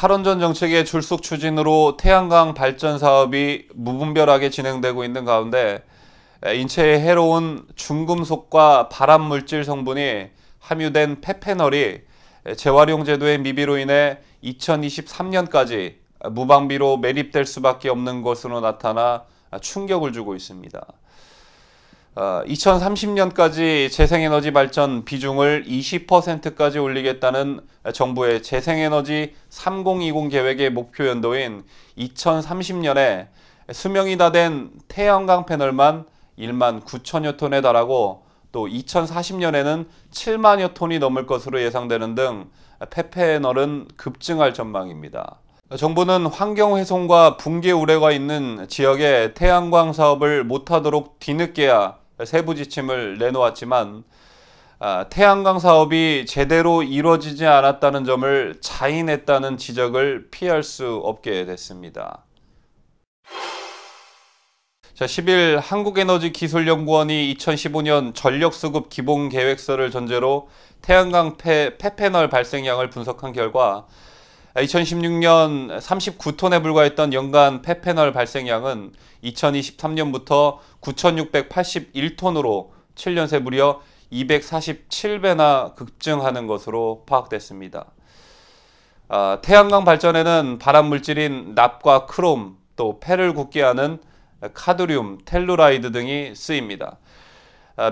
탈원전 정책의 졸속 추진으로 태양광 발전 사업이 무분별하게 진행되고 있는 가운데 인체에 해로운 중금속과 발암물질 성분이 함유된 폐패널이 재활용 제도의 미비로 인해 2023년까지 무방비로 매립될 수밖에 없는 것으로 나타나 충격을 주고 있습니다. 2030년까지 재생에너지 발전 비중을 20%까지 올리겠다는 정부의 재생에너지 3020 계획의 목표 연도인 2030년에 수명이 다 된 태양광 패널만 1만 9천여 톤에 달하고 또 2040년에는 7만여 톤이 넘을 것으로 예상되는 등 폐패널은 급증할 전망입니다. 정부는 환경훼손과 붕괴 우려가 있는 지역에 태양광 사업을 못하도록 뒤늦게야 세부 지침을 내놓았지만 태양광 사업이 제대로 이루어지지 않았다는 점을 자인했다는 지적을 피할 수 없게 됐습니다. 10일 한국에너지기술연구원이 2015년 전력수급 기본계획서를 전제로 태양광 폐패널 발생량을 분석한 결과 2016년 39톤에 불과했던 연간 폐패널 발생량은 2023년부터 9,681톤으로 7년 새 무려 247배나 급증하는 것으로 파악됐습니다. 태양광 발전에는 발암물질인 납과 크롬, 또 폐를 굳게 하는 카드뮴, 텔루라이드 등이 쓰입니다.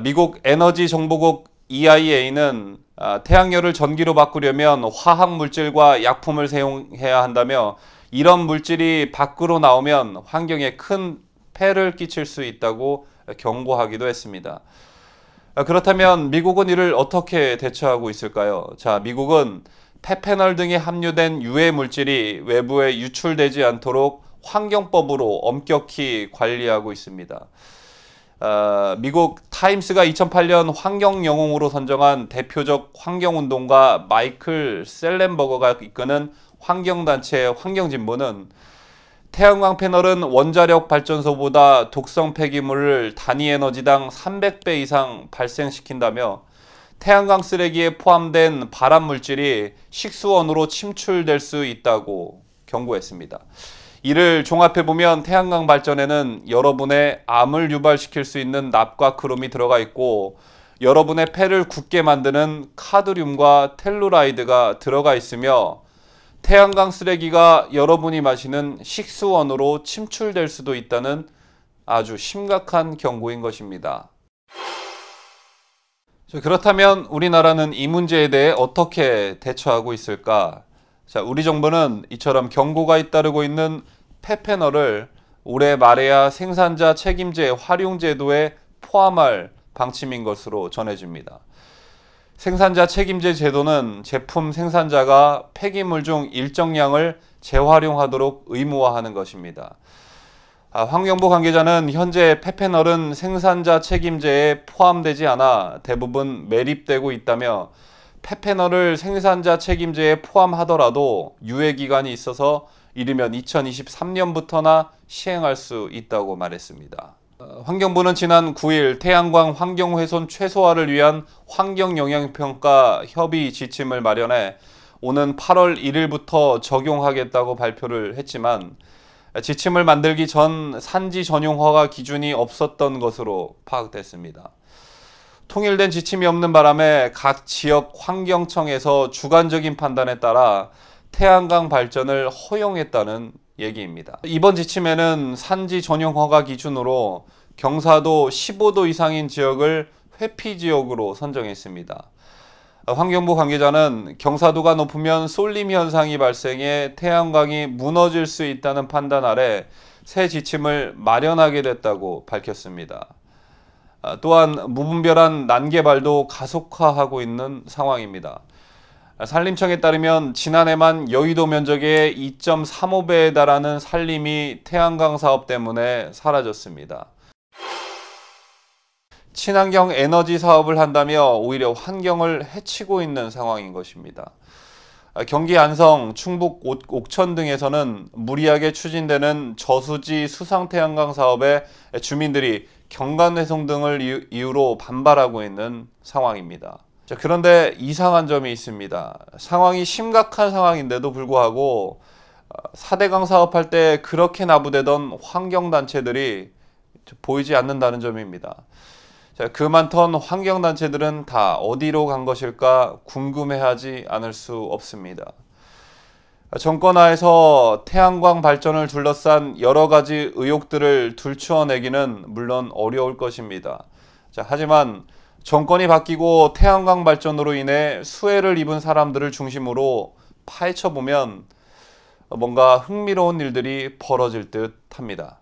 미국 에너지정보국 EIA는 태양열을 전기로 바꾸려면 화학물질과 약품을 사용해야 한다며 이런 물질이 밖으로 나오면 환경에 큰 폐를 끼칠 수 있다고 경고하기도 했습니다. 그렇다면 미국은 이를 어떻게 대처하고 있을까요? 미국은 폐패널 등에 함유된 유해 물질이 외부에 유출되지 않도록 환경법으로 엄격히 관리하고 있습니다. 미국 타임스가 2008년 환경영웅으로 선정한 대표적 환경운동가 마이클 셀렌버거가 이끄는 환경단체 환경진보는 태양광 패널은 원자력 발전소보다 독성 폐기물을 단위 에너지당 300배 이상 발생시킨다며 태양광 쓰레기에 포함된 발암물질이 식수원으로 침출될 수 있다고 경고했습니다. 이를 종합해보면 태양광 발전에는 여러분의 암을 유발시킬 수 있는 납과 크롬이 들어가 있고 여러분의 폐를 굳게 만드는 카드뮴과 텔루라이드가 들어가 있으며 태양광 쓰레기가 여러분이 마시는 식수원으로 침출될 수도 있다는 아주 심각한 경고인 것입니다. 그렇다면 우리나라는 이 문제에 대해 어떻게 대처하고 있을까? 우리 정부는 이처럼 경고가 잇따르고 있는 폐패널을 올해 말에야 생산자 책임제 활용 제도에 포함할 방침인 것으로 전해집니다. 생산자 책임제 제도는 제품 생산자가 폐기물 중 일정량을 재활용하도록 의무화하는 것입니다. 환경부 관계자는 현재 폐패널은 생산자 책임제에 포함되지 않아 대부분 매립되고 있다며 폐패널을 생산자 책임제에 포함하더라도 유예기간이 있어서 이르면 2023년부터나 시행할 수 있다고 말했습니다. 환경부는 지난 9일 태양광 환경훼손 최소화를 위한 환경영향평가 협의 지침을 마련해 오는 8월 1일부터 적용하겠다고 발표를 했지만 지침을 만들기 전 산지 전용 허가 기준이 없었던 것으로 파악됐습니다. 통일된 지침이 없는 바람에 각 지역 환경청에서 주관적인 판단에 따라 태양광 발전을 허용했다는 얘기입니다. 이번 지침에는 산지 전용 허가 기준으로 경사도 15도 이상인 지역을 회피지역으로 선정했습니다. 환경부 관계자는 경사도가 높으면 쏠림 현상이 발생해 태양광이 무너질 수 있다는 판단 아래 새 지침을 마련하게 됐다고 밝혔습니다. 또한 무분별한 난개발도 가속화하고 있는 상황입니다. 산림청에 따르면 지난해만 여의도 면적의 2.35배에 달하는 산림이 태양광 사업 때문에 사라졌습니다. 친환경 에너지 사업을 한다며 오히려 환경을 해치고 있는 상황인 것입니다. 경기 안성, 충북 옥천 등에서는 무리하게 추진되는 저수지 수상 태양광 사업에 주민들이 경관훼손 등을 이유로 반발하고 있는 상황입니다. 자, 그런데 이상한 점이 있습니다. 상황이 심각한 상황인데도 불구하고 4대강 사업할 때 그렇게 나부대던 환경단체들이 보이지 않는다는 점입니다. 자, 그 많던 환경단체들은 다 어디로 간 것일까 궁금해하지 않을 수 없습니다. 정권 하에서 태양광 발전을 둘러싼 여러 가지 의혹들을 들추어내기는 물론 어려울 것입니다. 자, 하지만 정권이 바뀌고 태양광 발전으로 인해 수혜를 입은 사람들을 중심으로 파헤쳐 보면 뭔가 흥미로운 일들이 벌어질 듯 합니다.